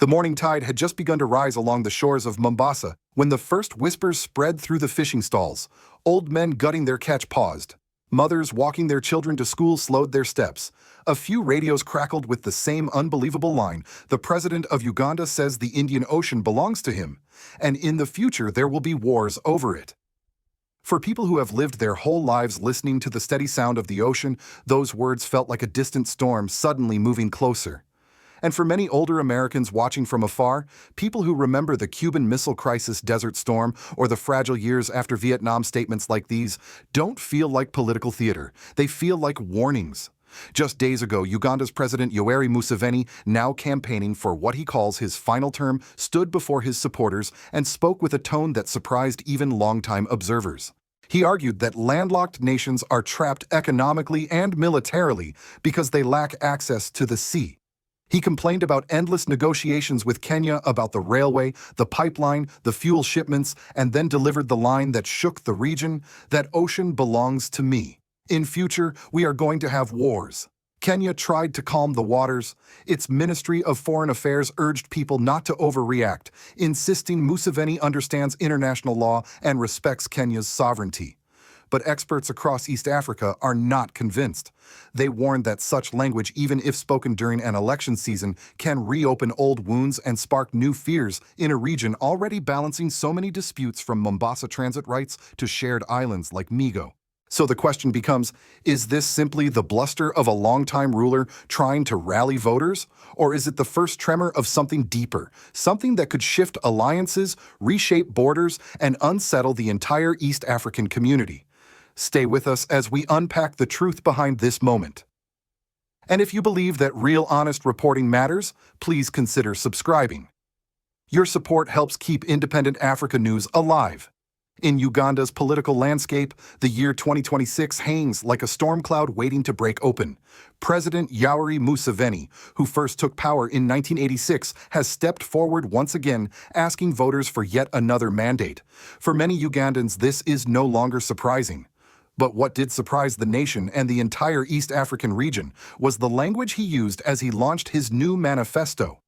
The morning tide had just begun to rise along the shores of Mombasa when the first whispers spread through the fishing stalls. Old men gutting their catch paused. Mothers walking their children to school slowed their steps. A few radios crackled with the same unbelievable line: "The president of Uganda says the Indian Ocean belongs to him, and in the future there will be wars over it." For people who have lived their whole lives listening to the steady sound of the ocean, those words felt like a distant storm suddenly moving closer. And for many older Americans watching from afar, people who remember the Cuban Missile Crisis Desert Storm or the fragile years after Vietnam, statements like these don't feel like political theater. They feel like warnings. Just days ago, Uganda's President Yoweri Museveni, now campaigning for what he calls his final term, stood before his supporters and spoke with a tone that surprised even longtime observers. He argued that landlocked nations are trapped economically and militarily because they lack access to the sea. He complained about endless negotiations with Kenya about the railway, the pipeline, the fuel shipments, and then delivered the line that shook the region: "That ocean belongs to me. In future, we are going to have wars." Kenya tried to calm the waters. Its Ministry of Foreign Affairs urged people not to overreact, insisting Museveni understands international law and respects Kenya's sovereignty. But experts across East Africa are not convinced. They warn that such language, even if spoken during an election season, can reopen old wounds and spark new fears in a region already balancing so many disputes, from Mombasa transit rights to shared islands like Migo. So the question becomes, is this simply the bluster of a longtime ruler trying to rally voters? Or is it the first tremor of something deeper, something that could shift alliances, reshape borders, and unsettle the entire East African community? Stay with us as we unpack the truth behind this moment. And if you believe that real, honest reporting matters, please consider subscribing. Your support helps keep independent Africa news alive. In Uganda's political landscape, the year 2026 hangs like a storm cloud waiting to break open. President Yoweri Museveni, who first took power in 1986, has stepped forward once again, asking voters for yet another mandate. For many Ugandans, this is no longer surprising. But what did surprise the nation and the entire East African region was the language he used as he launched his new manifesto.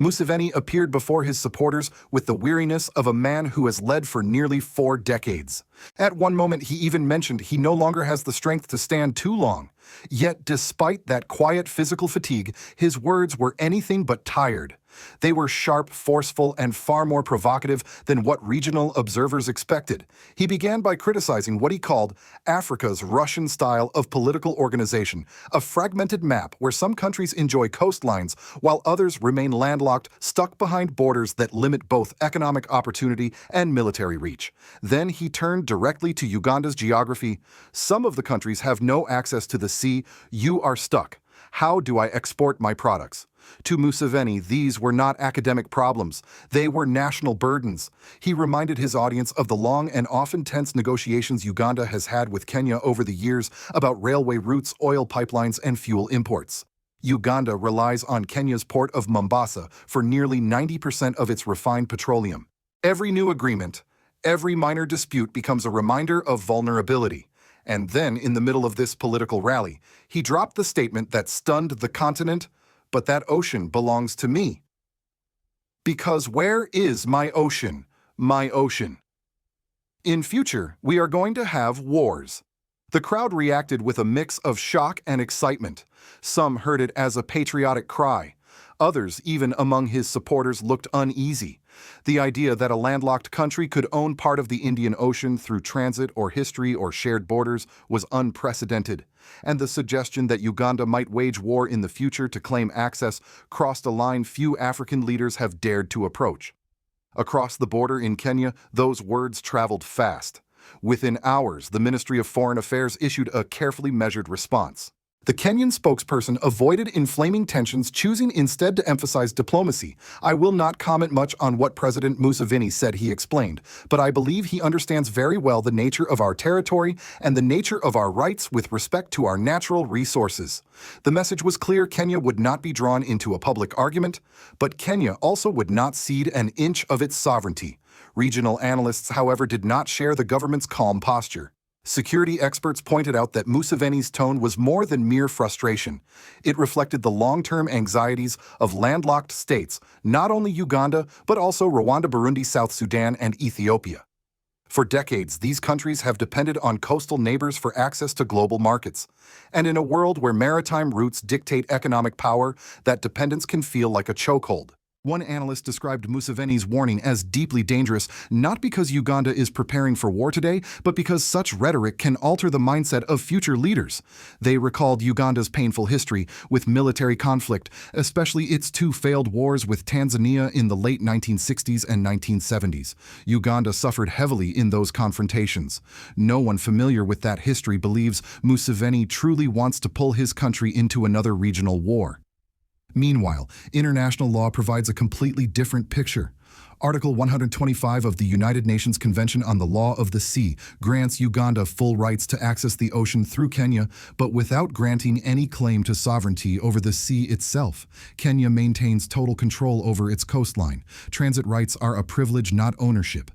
Museveni appeared before his supporters with the weariness of a man who has led for nearly 4 decades. At one moment, he even mentioned he no longer has the strength to stand too long. Yet, despite that quiet physical fatigue, his words were anything but tired. They were sharp, forceful, and far more provocative than what regional observers expected. He began by criticizing what he called Africa's Russian style of political organization, a fragmented map where some countries enjoy coastlines while others remain landlocked, stuck behind borders that limit both economic opportunity and military reach. Then he turned directly to Uganda's geography. "Some of the countries have no access to the sea. You are stuck. How do I export my products?" To Museveni, these were not academic problems. They were national burdens. He reminded his audience of the long and often tense negotiations Uganda has had with Kenya over the years about railway routes, oil pipelines, and fuel imports. Uganda relies on Kenya's port of Mombasa for nearly 90% of its refined petroleum. Every new agreement, every minor dispute becomes a reminder of vulnerability. And then, in the middle of this political rally, he dropped the statement that stunned the continent: "But that ocean belongs to me. Because where is my ocean? My ocean." In future, we are going to have wars. The crowd reacted with a mix of shock and excitement. Some heard it as a patriotic cry. Others, even among his supporters, looked uneasy. The idea that a landlocked country could own part of the Indian Ocean through transit or history or shared borders was unprecedented, and the suggestion that Uganda might wage war in the future to claim access crossed a line few African leaders have dared to approach. Across the border in Kenya, those words traveled fast. Within hours, the Ministry of Foreign Affairs issued a carefully measured response. The Kenyan spokesperson avoided inflaming tensions, choosing instead to emphasize diplomacy. "I will not comment much on what President Museveni said," he explained, "but I believe he understands very well the nature of our territory and the nature of our rights with respect to our natural resources." The message was clear: Kenya would not be drawn into a public argument, but Kenya also would not cede an inch of its sovereignty. Regional analysts, however, did not share the government's calm posture. Security experts pointed out that Museveni's tone was more than mere frustration. It reflected the long-term anxieties of landlocked states, not only Uganda, but also Rwanda, Burundi, South Sudan, and Ethiopia. For decades, these countries have depended on coastal neighbors for access to global markets. And in a world where maritime routes dictate economic power, that dependence can feel like a chokehold. One analyst described Museveni's warning as deeply dangerous, not because Uganda is preparing for war today, but because such rhetoric can alter the mindset of future leaders. They recalled Uganda's painful history with military conflict, especially its two failed wars with Tanzania in the late 1960s and 1970s. Uganda suffered heavily in those confrontations. No one familiar with that history believes Museveni truly wants to pull his country into another regional war. Meanwhile, international law provides a completely different picture. Article 125 of the United Nations Convention on the Law of the Sea grants Uganda full rights to access the ocean through Kenya, but without granting any claim to sovereignty over the sea itself. Kenya maintains total control over its coastline. Transit rights are a privilege, not ownership.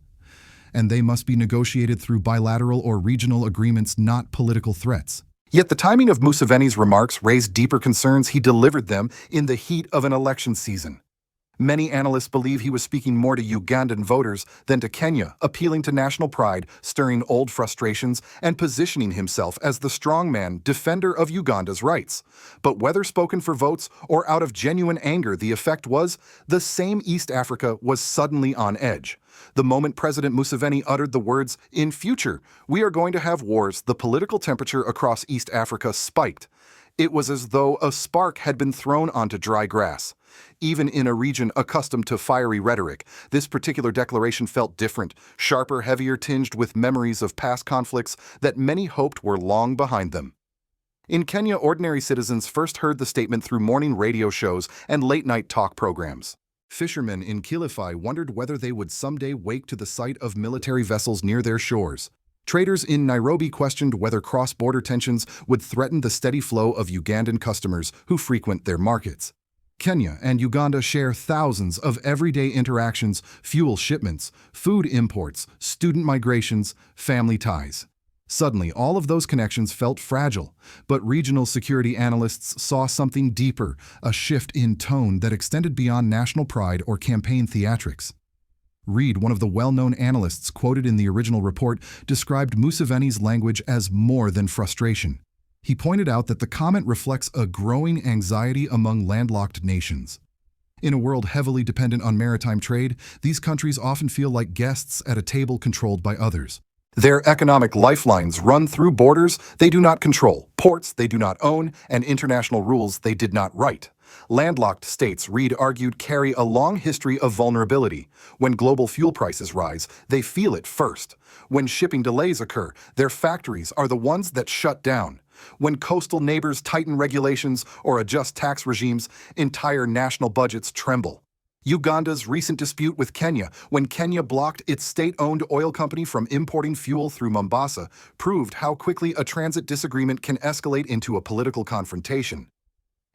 And they must be negotiated through bilateral or regional agreements, not political threats. Yet the timing of Museveni's remarks raised deeper concerns. He delivered them in the heat of an election season. Many analysts believe he was speaking more to Ugandan voters than to Kenya, appealing to national pride, stirring old frustrations, and positioning himself as the strongman defender of Uganda's rights. But whether spoken for votes or out of genuine anger, the effect was the same East Africa was suddenly on edge. The moment President Museveni uttered the words, "In future, we are going to have wars," the political temperature across East Africa spiked. It was as though a spark had been thrown onto dry grass. Even in a region accustomed to fiery rhetoric, this particular declaration felt different, sharper, heavier, tinged with memories of past conflicts that many hoped were long behind them. In Kenya, ordinary citizens first heard the statement through morning radio shows and late-night talk programs. Fishermen in Kilifi wondered whether they would someday wake to the sight of military vessels near their shores. Traders in Nairobi questioned whether cross-border tensions would threaten the steady flow of Ugandan customers who frequent their markets. Kenya and Uganda share thousands of everyday interactions, fuel shipments, food imports, student migrations, family ties. Suddenly, all of those connections felt fragile, but regional security analysts saw something deeper, a shift in tone that extended beyond national pride or campaign theatrics. Reid, one of the well-known analysts quoted in the original report, described Museveni's language as more than frustration. He pointed out that the comment reflects a growing anxiety among landlocked nations. In a world heavily dependent on maritime trade, these countries often feel like guests at a table controlled by others. Their economic lifelines run through borders they do not control, ports they do not own, and international rules they did not write. Landlocked states, Reid argued, carry a long history of vulnerability. When global fuel prices rise, they feel it first. When shipping delays occur, their factories are the ones that shut down. When coastal neighbors tighten regulations or adjust tax regimes, entire national budgets tremble. Uganda's recent dispute with Kenya, when Kenya blocked its state-owned oil company from importing fuel through Mombasa, proved how quickly a transit disagreement can escalate into a political confrontation.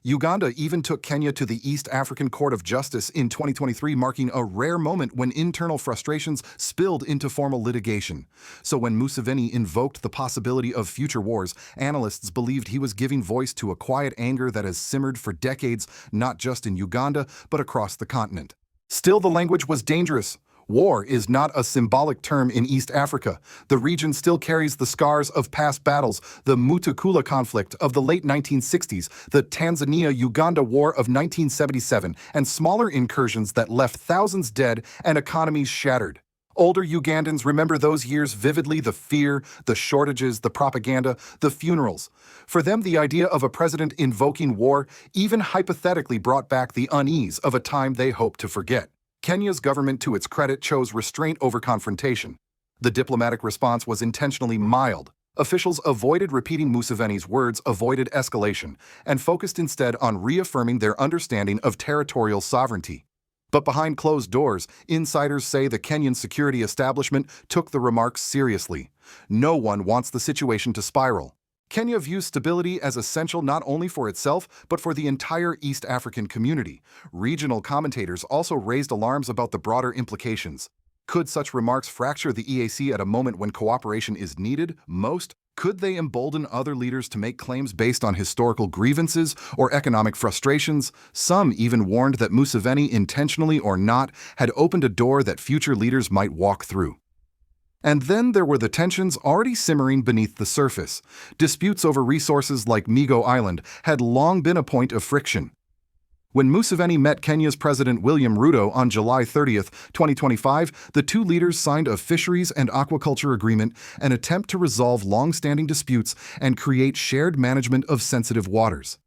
Uganda even took Kenya to the East African Court of Justice in 2023, marking a rare moment when internal frustrations spilled into formal litigation. So when Museveni invoked the possibility of future wars, analysts believed he was giving voice to a quiet anger that has simmered for decades, not just in Uganda, but across the continent. Still, the language was dangerous. War is not a symbolic term in East Africa. The region still carries the scars of past battles, the Mutukula conflict of the late 1960s, the Tanzania-Uganda War of 1977, and smaller incursions that left thousands dead and economies shattered. Older Ugandans remember those years vividly: the fear, the shortages, the propaganda, the funerals. For them, the idea of a president invoking war even hypothetically brought back the unease of a time they hoped to forget. Kenya's government, to its credit, chose restraint over confrontation. The diplomatic response was intentionally mild. Officials avoided repeating Museveni's words, avoided escalation, and focused instead on reaffirming their understanding of territorial sovereignty. But behind closed doors, insiders say the Kenyan security establishment took the remarks seriously. No one wants the situation to spiral. Kenya views stability as essential not only for itself, but for the entire East African community. Regional commentators also raised alarms about the broader implications. Could such remarks fracture the EAC at a moment when cooperation is needed most? Could they embolden other leaders to make claims based on historical grievances or economic frustrations? Some even warned that Museveni, intentionally or not, had opened a door that future leaders might walk through. And then there were the tensions already simmering beneath the surface. Disputes over resources like Migo Island had long been a point of friction. When Museveni met Kenya's President William Ruto on July 30th, 2025, the two leaders signed a fisheries and aquaculture agreement, an attempt to resolve long-standing disputes and create shared management of sensitive waters.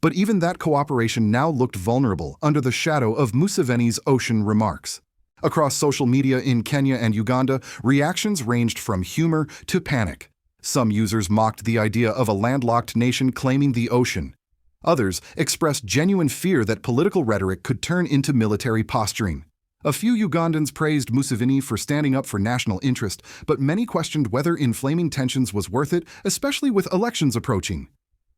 But even that cooperation now looked vulnerable under the shadow of Museveni's ocean remarks. Across social media in Kenya and Uganda, reactions ranged from humor to panic. Some users mocked the idea of a landlocked nation claiming the ocean. Others expressed genuine fear that political rhetoric could turn into military posturing. A few Ugandans praised Museveni for standing up for national interest, but many questioned whether inflaming tensions was worth it, especially with elections approaching.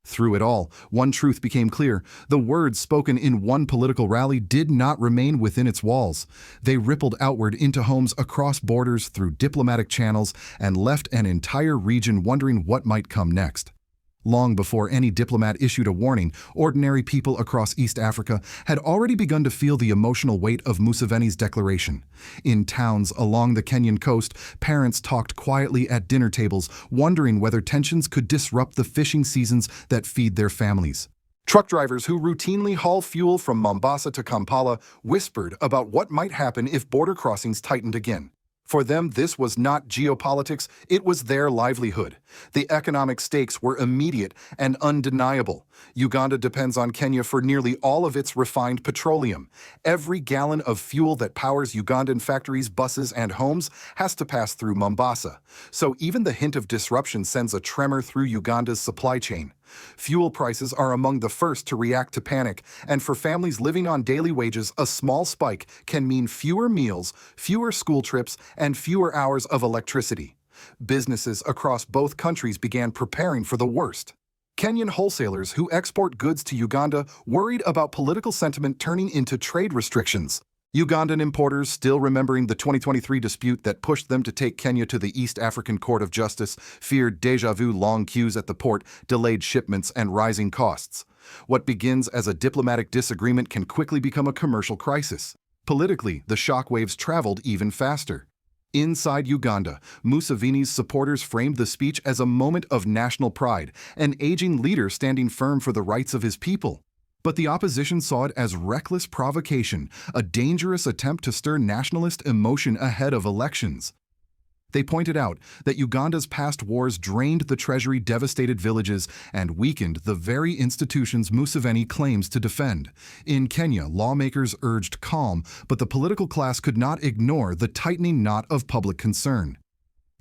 Through it all, one truth became clear: the words spoken in one political rally did not remain within its walls. They rippled outward into homes across borders through diplomatic channels and left an entire region wondering what might come next. Long before any diplomat issued a warning, ordinary people across East Africa had already begun to feel the emotional weight of Museveni's declaration. In towns along the Kenyan coast, parents talked quietly at dinner tables, wondering whether tensions could disrupt the fishing seasons that feed their families. Truck drivers who routinely haul fuel from Mombasa to Kampala whispered about what might happen if border crossings tightened again. For them, this was not geopolitics, it was their livelihood. The economic stakes were immediate and undeniable. Uganda depends on Kenya for nearly all of its refined petroleum. Every gallon of fuel that powers Ugandan factories, buses, and homes has to pass through Mombasa. So even the hint of disruption sends a tremor through Uganda's supply chain. Fuel prices are among the first to react to panic, and for families living on daily wages, a small spike can mean fewer meals, fewer school trips, and fewer hours of electricity. Businesses across both countries began preparing for the worst. Kenyan wholesalers who export goods to Uganda worried about political sentiment turning into trade restrictions. Ugandan importers, still remembering the 2023 dispute that pushed them to take Kenya to the East African Court of Justice, feared déjà vu: long queues at the port, delayed shipments, and rising costs. What begins as a diplomatic disagreement can quickly become a commercial crisis. Politically, the shockwaves traveled even faster. Inside Uganda, Museveni's supporters framed the speech as a moment of national pride, an aging leader standing firm for the rights of his people. But the opposition saw it as reckless provocation, a dangerous attempt to stir nationalist emotion ahead of elections. They pointed out that Uganda's past wars drained the treasury, devastated villages, and weakened the very institutions Museveni claims to defend. In Kenya, lawmakers urged calm, but the political class could not ignore the tightening knot of public concern.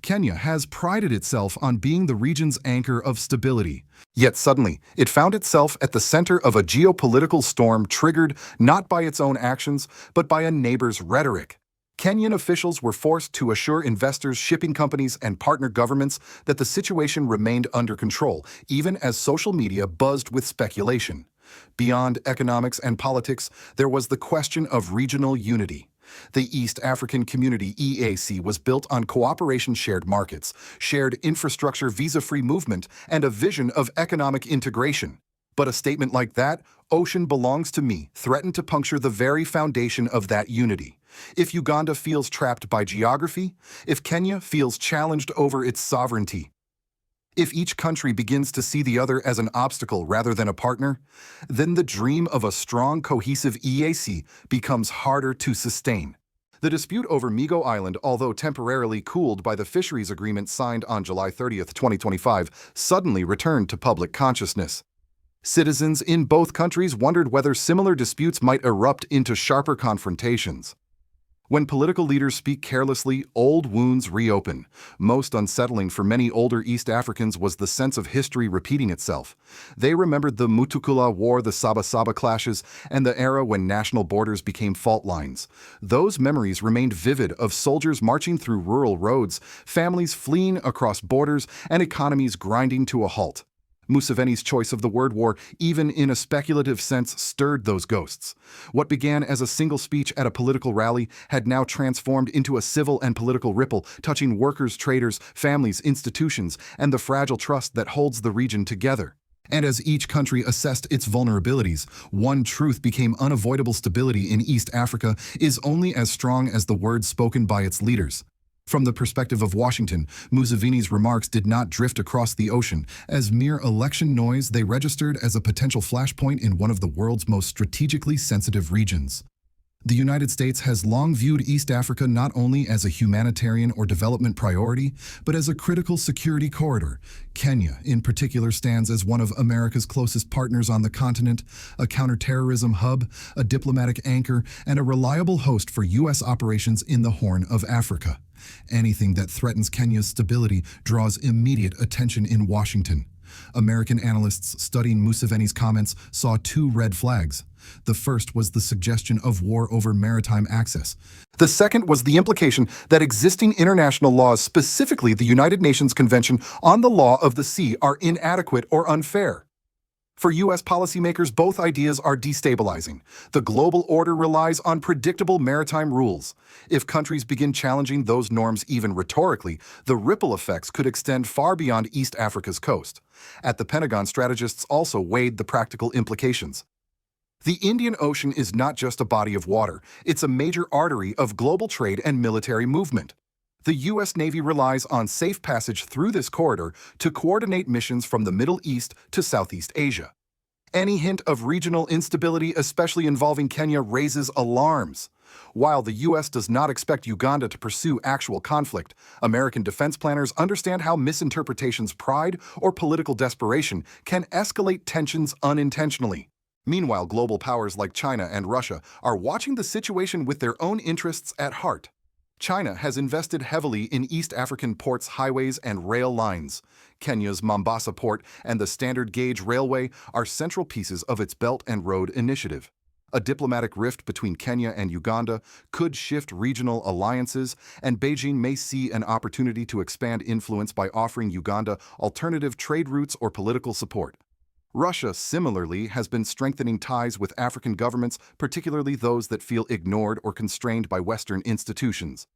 Kenya has prided itself on being the region's anchor of stability. Yet suddenly, it found itself at the center of a geopolitical storm triggered not by its own actions, but by a neighbor's rhetoric. Kenyan officials were forced to assure investors, shipping companies, and partner governments that the situation remained under control, even as social media buzzed with speculation. Beyond economics and politics, there was the question of regional unity. The East African Community (EAC) was built on cooperation, shared markets, shared infrastructure, visa-free movement, and a vision of economic integration. But a statement like that, "Ocean belongs to me," threatened to puncture the very foundation of that unity. If Uganda feels trapped by geography, if Kenya feels challenged over its sovereignty, if each country begins to see the other as an obstacle rather than a partner, then the dream of a strong, cohesive EAC becomes harder to sustain. The dispute over Migo Island, although temporarily cooled by the fisheries agreement signed on July 30th, 2025, suddenly returned to public consciousness. Citizens in both countries wondered whether similar disputes might erupt into sharper confrontations. When political leaders speak carelessly, old wounds reopen. Most unsettling for many older East Africans was the sense of history repeating itself. They remembered the Mutukula War, the Saba clashes, and the era when national borders became fault lines. Those memories remained vivid, of soldiers marching through rural roads, families fleeing across borders, and economies grinding to a halt. Museveni's choice of the word war, even in a speculative sense, stirred those ghosts. What began as a single speech at a political rally had now transformed into a civil and political ripple, touching workers, traders, families, institutions, and the fragile trust that holds the region together. And as each country assessed its vulnerabilities, one truth became unavoidable: stability in East Africa is only as strong as the words spoken by its leaders. From the perspective of Washington, Museveni's remarks did not drift across the ocean. As mere election noise, they registered as a potential flashpoint in one of the world's most strategically sensitive regions. The United States has long viewed East Africa not only as a humanitarian or development priority, but as a critical security corridor. Kenya, in particular, stands as one of America's closest partners on the continent, a counterterrorism hub, a diplomatic anchor, and a reliable host for U.S. operations in the Horn of Africa. Anything that threatens Kenya's stability draws immediate attention in Washington. American analysts studying Museveni's comments saw two red flags. The first was the suggestion of war over maritime access. The second was the implication that existing international laws, specifically the United Nations Convention on the Law of the Sea, are inadequate or unfair. For U.S. policymakers, both ideas are destabilizing. The global order relies on predictable maritime rules. If countries begin challenging those norms even rhetorically, the ripple effects could extend far beyond East Africa's coast. At the Pentagon, strategists also weighed the practical implications. The Indian Ocean is not just a body of water, it's a major artery of global trade and military movement. The U.S. Navy relies on safe passage through this corridor to coordinate missions from the Middle East to Southeast Asia. Any hint of regional instability, especially involving Kenya, raises alarms. While the U.S. does not expect Uganda to pursue actual conflict, American defense planners understand how misinterpretations, pride, or political desperation can escalate tensions unintentionally. Meanwhile, global powers like China and Russia are watching the situation with their own interests at heart. China has invested heavily in East African ports, highways, and rail lines. Kenya's Mombasa port and the Standard Gauge Railway are central pieces of its Belt and Road initiative. A diplomatic rift between Kenya and Uganda could shift regional alliances, and Beijing may see an opportunity to expand influence by offering Uganda alternative trade routes or political support. Russia, similarly, has been strengthening ties with African governments, particularly those that feel ignored or constrained by Western institutions.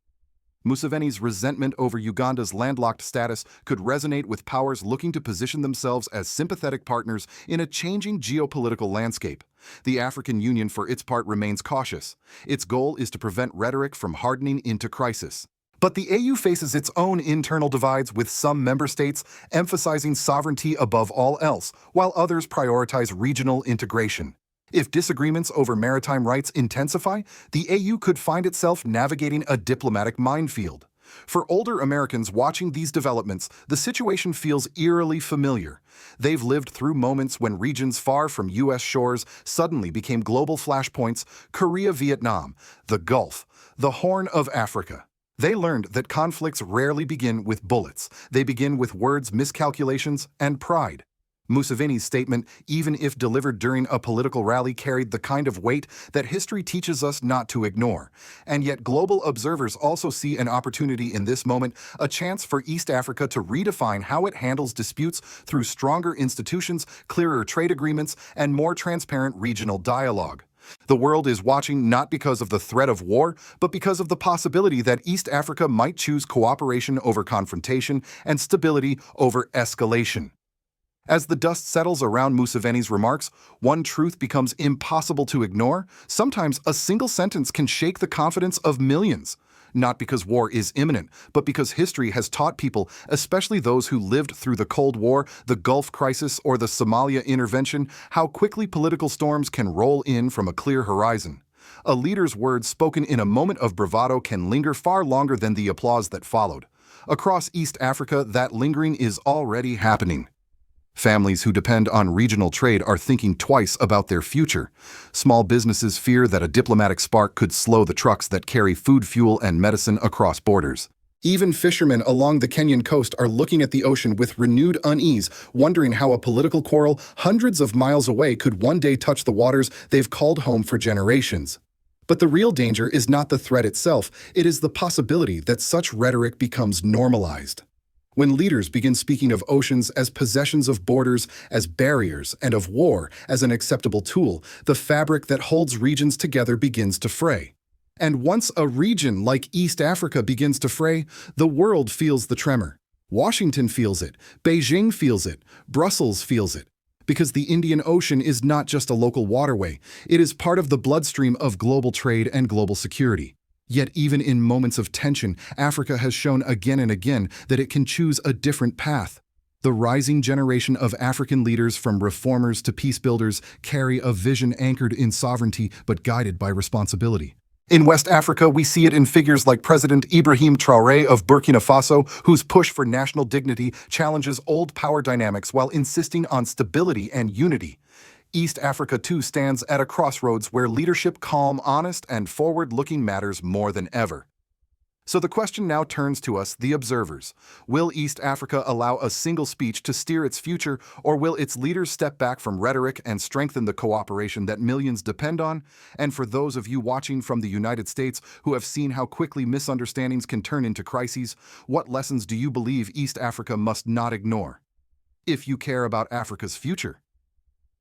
Museveni's resentment over Uganda's landlocked status could resonate with powers looking to position themselves as sympathetic partners in a changing geopolitical landscape. The African Union, for its part, remains cautious. Its goal is to prevent rhetoric from hardening into crisis. But the AU faces its own internal divides, with some member states emphasizing sovereignty above all else, while others prioritize regional integration. If disagreements over maritime rights intensify, the AU could find itself navigating a diplomatic minefield. For older Americans watching these developments, the situation feels eerily familiar. They've lived through moments when regions far from U.S. shores suddenly became global flashpoints: Korea, Vietnam, the Gulf, the Horn of Africa. They learned that conflicts rarely begin with bullets. They begin with words, miscalculations, and pride. Museveni's statement, even if delivered during a political rally, carried the kind of weight that history teaches us not to ignore. And yet global observers also see an opportunity in this moment, a chance for East Africa to redefine how it handles disputes through stronger institutions, clearer trade agreements, and more transparent regional dialogue. The world is watching not because of the threat of war, but because of the possibility that East Africa might choose cooperation over confrontation and stability over escalation. As the dust settles around Museveni's remarks, one truth becomes impossible to ignore. Sometimes a single sentence can shake the confidence of millions. Not because war is imminent, but because history has taught people, especially those who lived through the Cold War, the Gulf Crisis, or the Somalia intervention, how quickly political storms can roll in from a clear horizon. A leader's words spoken in a moment of bravado can linger far longer than the applause that followed. Across East Africa, that lingering is already happening. Families who depend on regional trade are thinking twice about their future. Small businesses fear that a diplomatic spark could slow the trucks that carry food, fuel, and medicine across borders. Even fishermen along the Kenyan coast are looking at the ocean with renewed unease, wondering how a political quarrel hundreds of miles away could one day touch the waters they've called home for generations. But the real danger is not the threat itself, it is the possibility that such rhetoric becomes normalized. When leaders begin speaking of oceans as possessions of borders, as barriers, and of war as an acceptable tool, the fabric that holds regions together begins to fray. And once a region like East Africa begins to fray, the world feels the tremor. Washington feels it, Beijing feels it, Brussels feels it. Because the Indian Ocean is not just a local waterway, it is part of the bloodstream of global trade and global security. Yet even in moments of tension, Africa has shown again and again that it can choose a different path. The rising generation of African leaders, from reformers to peace builders, carry a vision anchored in sovereignty but guided by responsibility. In West Africa, we see it in figures like President Ibrahim Traoré of Burkina Faso, whose push for national dignity challenges old power dynamics while insisting on stability and unity. East Africa, too, stands at a crossroads where leadership calm, honest, and forward-looking matters more than ever. So the question now turns to us, the observers. Will East Africa allow a single speech to steer its future, or will its leaders step back from rhetoric and strengthen the cooperation that millions depend on? And for those of you watching from the United States who have seen how quickly misunderstandings can turn into crises, what lessons do you believe East Africa must not ignore? If you care about Africa's future.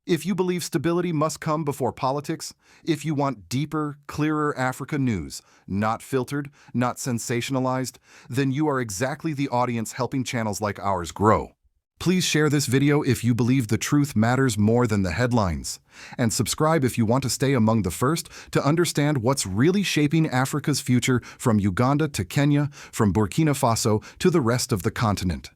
If you believe stability must come before politics, if you want deeper, clearer Africa news, not filtered, not sensationalized, then you are exactly the audience helping channels like ours grow. Please share this video if you believe the truth matters more than the headlines. And subscribe if you want to stay among the first to understand what's really shaping Africa's future, from Uganda to Kenya, from Burkina Faso to the rest of the continent.